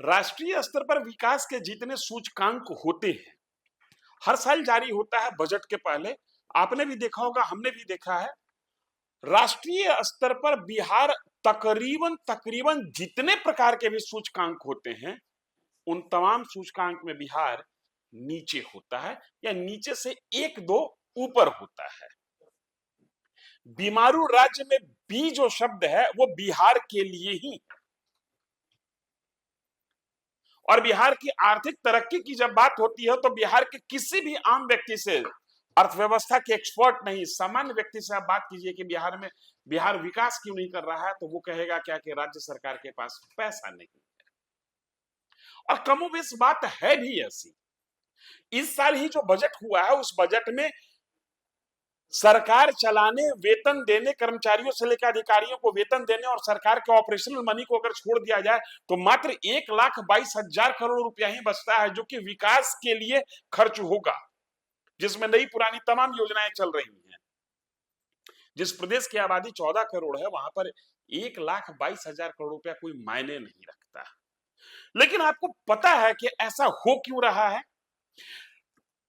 राष्ट्रीय स्तर पर विकास के जितने सूचकांक होते हैं, हर साल जारी होता है बजट के पहले। आपने भी देखा होगा, हमने भी देखा है। राष्ट्रीय स्तर पर बिहार तकरीबन तकरीबन जितने प्रकार के भी सूचकांक होते हैं, उन तमाम सूचकांक में बिहार नीचे होता है या नीचे से एक दो ऊपर होता है। बीमारू राज्य में बी जो शब्द है वो बिहार के लिए ही। और बिहार की आर्थिक तरक्की की जब बात होती है तो बिहार के किसी भी आम व्यक्ति से, अर्थव्यवस्था के एक्सपर्ट नहीं, सामान्य व्यक्ति से आप बात कीजिए कि बिहार विकास क्यों नहीं कर रहा है, तो वो कहेगा क्या कि राज्य सरकार के पास पैसा नहीं है। और कमोबेश बात है भी ऐसी। इस साल ही जो बजट हुआ है, उस बजट में सरकार चलाने, वेतन देने, कर्मचारियों से लेकर अधिकारियों को वेतन देने और सरकार के ऑपरेशनल मनी को अगर छोड़ दिया जाए तो मात्र 1,22,000 करोड़ रुपया ही बचता है, जो कि विकास के लिए खर्च होगा, जिसमें नई पुरानी तमाम योजनाएं चल रही हैं। जिस प्रदेश की आबादी 14 करोड़ है, वहां पर 1,22,000 करोड़ रुपया कोई मायने नहीं रखता। लेकिन आपको पता है कि ऐसा हो क्यों रहा है?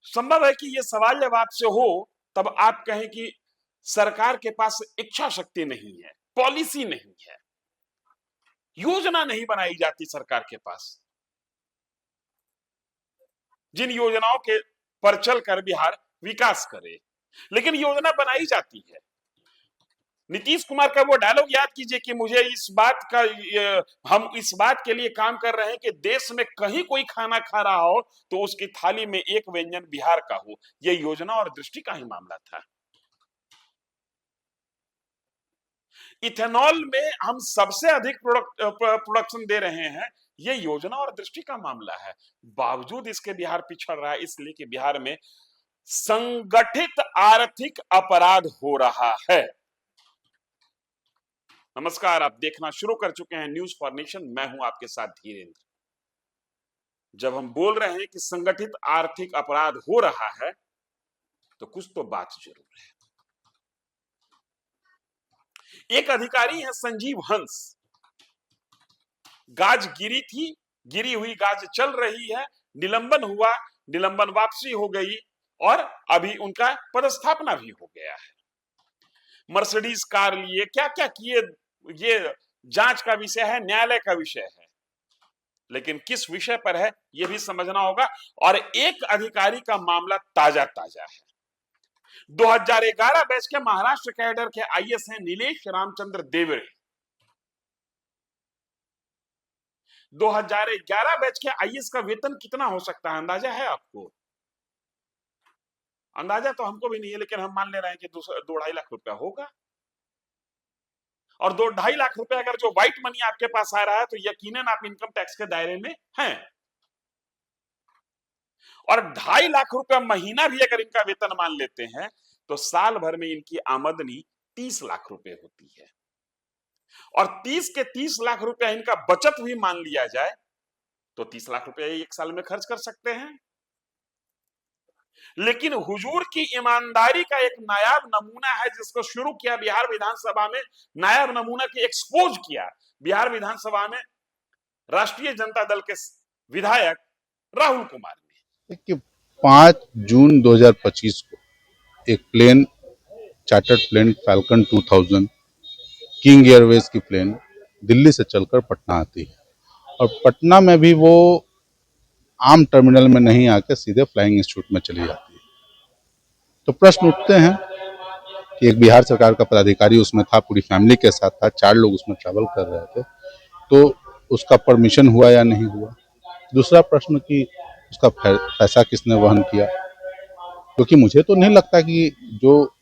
संभव है कि यह सवाल जब आपसे हो तब आप कहें कि सरकार के पास इच्छा शक्ति नहीं है, पॉलिसी नहीं है, योजना नहीं बनाई जाती सरकार के पास, जिन योजनाओं के पर चलकर बिहार विकास करे। लेकिन योजना बनाई जाती है। नीतीश कुमार का वो डायलॉग याद कीजिए कि हम इस बात के लिए काम कर रहे हैं कि देश में कहीं कोई खाना खा रहा हो तो उसकी थाली में एक व्यंजन बिहार का हो। यह योजना और दृष्टि का ही मामला था। इथेनॉल में हम सबसे अधिक प्रोडक्शन दे रहे हैं, यह योजना और दृष्टि का मामला है। बावजूद इसके बिहार पिछड़ रहा है, इसलिए कि बिहार में संगठित आर्थिक अपराध हो रहा है। नमस्कार, आप देखना शुरू कर चुके हैं न्यूज फॉर नेशन। मैं हूं आपके साथ धीरेन्द्र। जब हम बोल रहे हैं कि संगठित आर्थिक अपराध हो रहा है तो कुछ तो बात जरूर है। एक अधिकारी है संजीव हंस। गाज गिरी थी, गिरी हुई गाज चल रही है, निलंबन हुआ, निलंबन वापसी हो गई और अभी उनका पदस्थापना भी हो गया है। मर्सिडीज कार लिए, क्या क्या किए, ये जांच का विषय है, न्यायालय का विषय है। लेकिन किस विषय पर है यह भी समझना होगा। और एक अधिकारी का मामला ताजा ताजा है। 2011 बैच के महाराष्ट्र कैडर के आईएएस हैं नीलेश रामचंद्र देवरे। 2011 बैच के आईएएस का वेतन कितना हो सकता है, अंदाजा है आपको? अंदाजा तो हमको भी नहीं है, लेकिन हम मान ले रहे हैं कि 2-2.5 लाख रुपया होगा। और 2-2.5 लाख रुपए अगर जो व्हाइट मनी आपके पास आ रहा है तो यकीनन आप इनकम टैक्स के दायरे में हैं। और 2.5 लाख रुपया महीना भी अगर इनका वेतन मान लेते हैं तो साल भर में इनकी आमदनी 30 लाख रुपए होती है। और 30 के 30 लाख रुपया इनका बचत भी मान लिया जाए तो 30 लाख रुपया एक साल में खर्च कर सकते हैं। लेकिन हुजूर की ईमानदारी का एक नायाब नमूना है, जिसको शुरू किया बिहार विधानसभा में, नायाब नमूना की एक्सपोज किया बिहार विधानसभा में राष्ट्रीय जनता दल के विधायक राहुल कुमार ने। कि 5 जून 2025 को एक plane, chartered plane Falcon 2000 King Airways की प्लेन दिल्ली से चलकर पटना आती है और पटना में भी वो आम टर्मिनल में नहीं आकर सीधे फ्लाइंग इंस्टीट्यूट में चली जाती है। तो प्रश्न उठते हैं कि एक बिहार सरकार का पदाधिकारी उसमें था, पूरी फैमिली के साथ था, 4 लोग उसमें ट्रैवल कर रहे थे, तो उसका परमिशन हुआ या नहीं हुआ। दूसरा प्रश्न कि उसका पैसा किसने वहन किया, क्योंकि मुझे तो नहीं लगता कि जो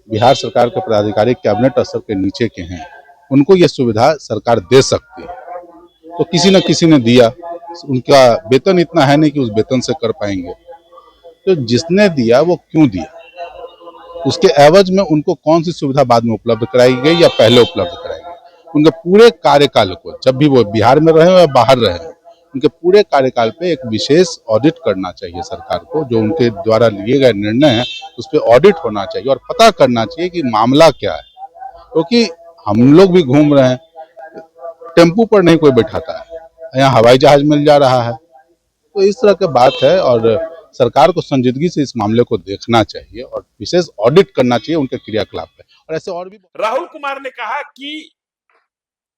बिहार सरकार के पदाधिकारी कैबिनेट स्तर के नीचे के हैं उनको ये सुविधा सरकार दे सकती है। तो किसी न किसी ने दिया। उनका वेतन इतना है नहीं कि उस वेतन से कर पाएंगे, तो जिसने दिया वो क्यों दिया, उसके एवज में उनको कौन सी सुविधा बाद में उपलब्ध कराई गई या पहले उपलब्ध कराई गई। उनके पूरे कार्यकाल को, जब भी वो बिहार में रहे या बाहर रहे, उनके पूरे कार्यकाल पे एक विशेष ऑडिट करना चाहिए सरकार को। जो उनके द्वारा लिए गए निर्णय हैं उस पर ऑडिट होना चाहिए और पता करना चाहिए कि मामला क्या है। क्योंकि हम लोग भी घूम रहे हैं, टेम्पू पर नहीं कोई बैठाता है, यहाँ हवाई जहाज मिल जा रहा है। तो इस तरह की बात है और सरकार को संजीदगी से इस मामले को देखना चाहिए और विशेष ऑडिट करना चाहिए उनके क्रियाकलाप पे। और ऐसे और भी राहुल कुमार ने कहा कि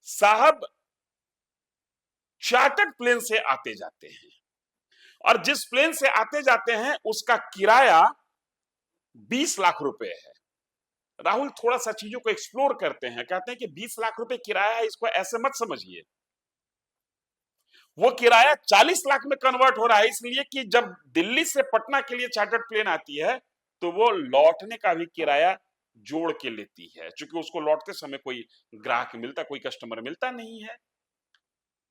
साहब चार्टर्ड प्लेन से आते जाते हैं और जिस प्लेन से आते जाते हैं उसका किराया 20 लाख रुपए है। राहुल थोड़ा सा चीजों को एक्सप्लोर करते हैं, कहते हैं कि 20 लाख रुपए किराया है, इसको ऐसे मत समझिए। वो किराया 40 लाख में कन्वर्ट हो रहा है, इसलिए कि जब दिल्ली से पटना के लिए चार्टर्ड प्लेन आती है तो वो लौटने का भी किराया जोड़ के लेती है, क्योंकि उसको लौटते समय कोई ग्राहक मिलता, कोई कस्टमर मिलता नहीं है।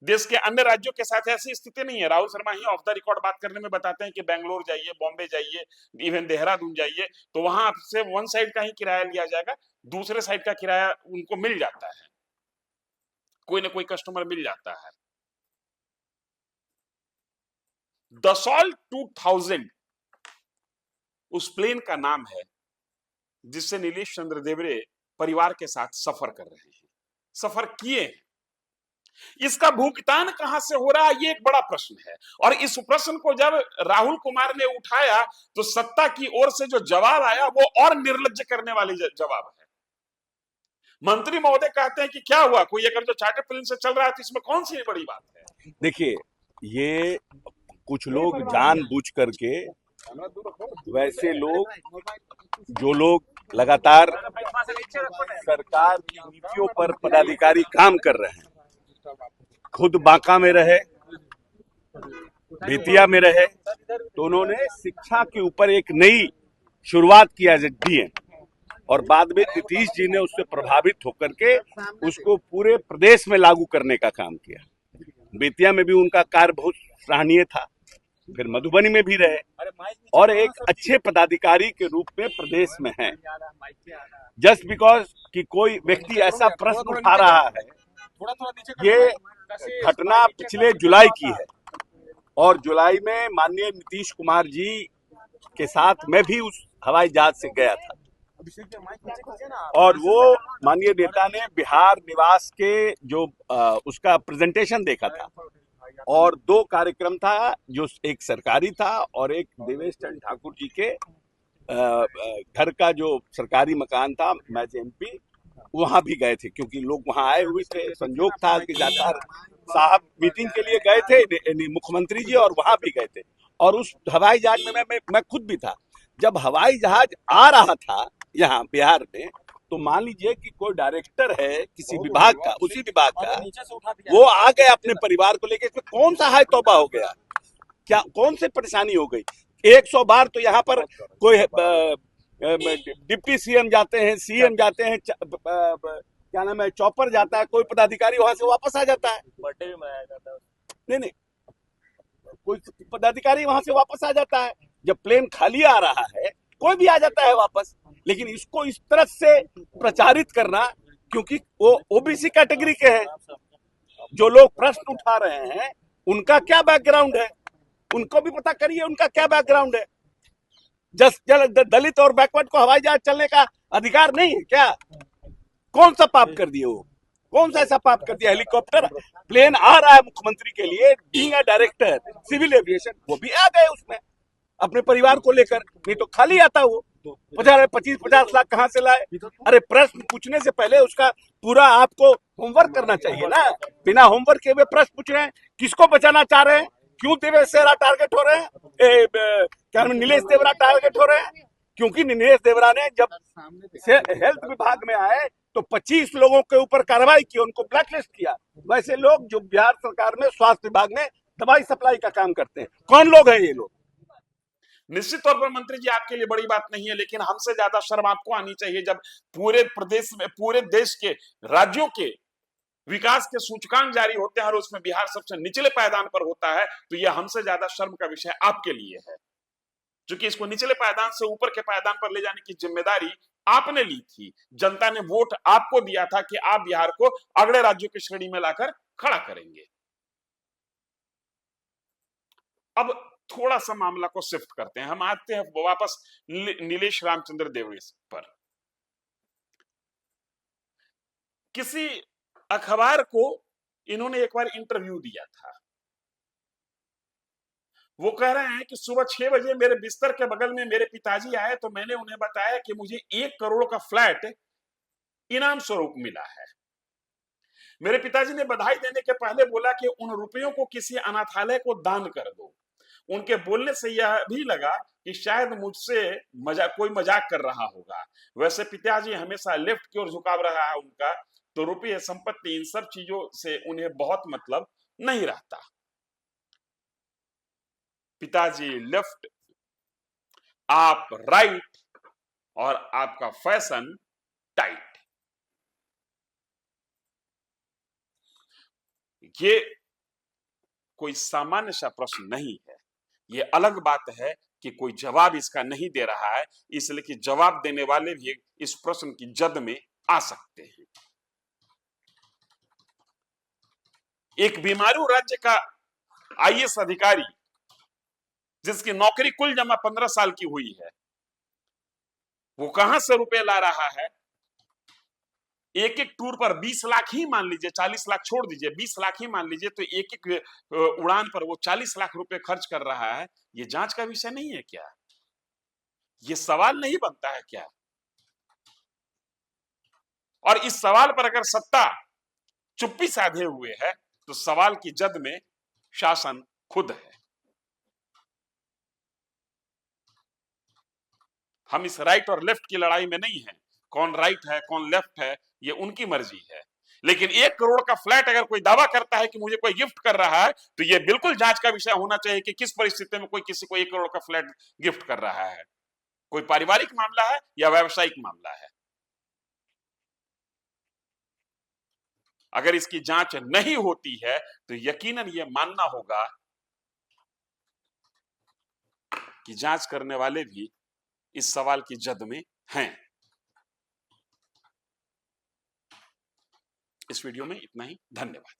देश के अन्य राज्यों के साथ ऐसी स्थिति नहीं है। राहुल शर्मा ही ऑफ द रिकॉर्ड बात करने में बताते हैं कि बेंगलोर जाइए, बॉम्बे जाइए, इवन देहरादून जाइए, तो वहां से वन साइड का ही किराया लिया जाएगा, दूसरे साइड का किराया उनको मिल जाता है, कोई ना कोई कस्टमर मिल जाता है। दसॉल्ट 2000 उस प्लेन का नाम है जिससे नीलेश चंद्र देवरे परिवार के साथ सफर कर रहे हैं, सफर किए हैं। इसका भुगतान कहां से हो रहा है, ये एक बड़ा प्रश्न है। और इस प्रश्न को जब राहुल कुमार ने उठाया तो सत्ता की ओर से जो जवाब आया वो और निर्लज्ज करने वाली जवाब है। मंत्री महोदय कहते हैं कि क्या हुआ, कोई अगर जो चार्टर्ड प्लेन से चल रहा है तो इसमें कौन सी बड़ी बात है। देखिए, ये कुछ लोग जानबूझ करके, वैसे लोग जो लोग लगातार सरकार की नीतियों पर पदाधिकारी काम कर रहे हैं, खुद बांका में रहे, बेतिया में रहे, तो उन्होंने शिक्षा के ऊपर एक नई शुरुआत किया डीएम, और बाद में नीतीश जी ने उससे प्रभावित होकर के उसको पूरे प्रदेश में लागू करने का काम किया। बेतिया में भी उनका कार्य बहुत सराहनीय था, फिर मधुबनी में भी रहे और एक अच्छे पदाधिकारी के रूप में प्रदेश में हैं। जस्ट बिकॉज कि कोई व्यक्ति ऐसा प्रश्न उठा रहा है, ये घटना पिछले जुलाई की है और जुलाई में माननीय नीतीश कुमार जी के साथ मैं भी उस हवाई जहाज से गया था और वो माननीय नेता ने बिहार निवास के जो उसका प्रेजेंटेशन देखा था और 2 कार्यक्रम था, जो एक सरकारी था और एक देवेश चंद्र ठाकुर जी के घर का जो सरकारी मकान था, मैच एमपी, वहां भी गए थे क्योंकि लोग वहां आए हुए थे। संजोग था कि जाकर साहब मीटिंग के लिए गए थे, मुख्यमंत्री जी, और वहां भी गए थे और उस हवाई जहाज में मैं खुद भी था। जब हवाई जहाज आ रहा था यहाँ बिहार में, तो मान लीजिए कि कोई डायरेक्टर है किसी विभाग का, उसी विभाग का, वो आ गया अपने परिवार को लेकर, इसमें कौन सा हाय तौबा हो गया, क्या कौन सी परेशानी हो गई। 100 बार तो यहाँ पर कोई डिप्टी सीएम जाते हैं, सीएम जाते हैं, क्या नाम है, चॉपर जाता है, कोई पदाधिकारी वहां से वापस आ जाता है, बर्थडे भी मनाया जाता है, नहीं, कोई पदाधिकारी वहां से वापस आ जाता है। जब प्लेन खाली आ रहा है कोई भी आ जाता है वापस, लेकिन इसको इस तरह से प्रचारित करना, क्योंकि वो ओबीसी कैटेगरी के हैं, जो लोग प्रश्न उठा रहे हैं उनका क्या बैकग्राउंड है, उनको भी पता करिए उनका क्या बैकग्राउंड है। दलित और बैकवर्ड को हवाई जहाज चलने का अधिकार नहीं है क्या? कौन सा पाप कर दिए वो, कौन सा ऐसा पाप कर दिया? हेलीकॉप्टर प्लेन आ रहा है मुख्यमंत्री के लिए, being a director civil aviation, वो भी आ गए उसमें अपने परिवार को लेकर, नहीं तो खाली आता वो 25-50 लाख कहां से लाए? अरे प्रश्न पूछने से पहले उसका पूरा आपको होमवर्क करना चाहिए ना। बिना होमवर्क के हुए प्रश्न पूछ रहे हैं, किसको बचाना चाह रहे हैं, क्यों देवेश देवरा टारगेट हो रहे हैं, क्या नाम, नीलेश देवरा टारगेट हो रहे हैं? क्योंकि नीलेश देवरा ने जब हेल्थ विभाग में आए तो 25 लोगों के ऊपर कार्रवाई की, उनको ब्लैकलिस्ट किया। वैसे लोग जो बिहार सरकार में स्वास्थ्य विभाग में दवाई सप्लाई का काम करते हैं, कौन लोग हैं ये लोग? निश्चित तौर पर मंत्री जी आपके लिए बड़ी बात नहीं है, लेकिन हमसे ज्यादा शर्म आपको आनी चाहिए जब पूरे प्रदेश में, पूरे देश के राज्यों के विकास के सूचकांक जारी होते हैं और उसमें बिहार सबसे निचले पायदान पर होता है, तो यह हमसे ज्यादा शर्म का विषय आपके लिए है, क्योंकि इसको निचले पायदान से ऊपर के पायदान पर ले जाने की जिम्मेदारी आपने ली थी। जनता ने वोट आपको दिया था कि आप बिहार को अगले राज्यों की श्रेणी में लाकर खड़ा करेंगे। अब थोड़ा सा मामला को शिफ्ट करते हैं, हम आते हैं वापस नीलेश रामचंद्र देवरे पर। किसी अखबार को इन्होंने एक बार इंटरव्यू दिया था वो कह रहे हैं कि सुबह 6 बजे मेरे बिस्तर के बगल में मेरे पिताजी आए तो मैंने उन्हें बताया कि मुझे 1 करोड़ का फ्लैट इनाम स्वरूप मिला है। मेरे पिताजी ने बधाई देने के पहले बोला कि उन रुपयों को किसी अनाथालय को दान कर दो। उनके बोलने से यह भी लगा कि शायद मुझसे कोई मजाक कर रहा होगा। वैसे पिताजी हमेशा लेफ्ट की ओर झुकाव रहा है उनका, तो रुपये, संपत्ति, इन सब चीजों से उन्हें बहुत मतलब नहीं रहता। पिताजी लेफ्ट, आप राइट, और आपका फैशन टाइट। ये कोई सामान्य सा प्रश्न नहीं है। ये अलग बात है कि कोई जवाब इसका नहीं दे रहा है, इसलिए कि जवाब देने वाले भी इस प्रश्न की जद में आ सकते हैं। एक बीमारू राज्य का आईएएस अधिकारी जिसकी नौकरी कुल जमा 15 साल की हुई है, वो कहां से रुपए ला रहा है? एक एक टूर पर 20 लाख ही मान लीजिए, 40 लाख छोड़ दीजिए, 20 लाख ही मान लीजिए, तो एक एक उड़ान पर वो 40 लाख रुपए खर्च कर रहा है। ये जांच का विषय नहीं है क्या? ये सवाल नहीं बनता है क्या? और इस सवाल पर अगर सत्ता चुप्पी साधे हुए है तो सवाल की जद में शासन खुद है। हम इस राइट और लेफ्ट की लड़ाई में नहीं है। कौन राइट है कौन लेफ्ट है ये उनकी मर्जी है, लेकिन 1 करोड़ का फ्लैट अगर कोई दावा करता है कि मुझे कोई गिफ्ट कर रहा है तो ये बिल्कुल जांच का विषय होना चाहिए कि किस परिस्थिति में कोई किसी को 1 करोड़ का फ्लैट गिफ्ट कर रहा है। कोई पारिवारिक मामला है या व्यावसायिक मामला है? अगर इसकी जांच नहीं होती है तो यकीनन यह मानना होगा कि जांच करने वाले भी इस सवाल की जद में हैं। इस वीडियो में इतना ही। धन्यवाद।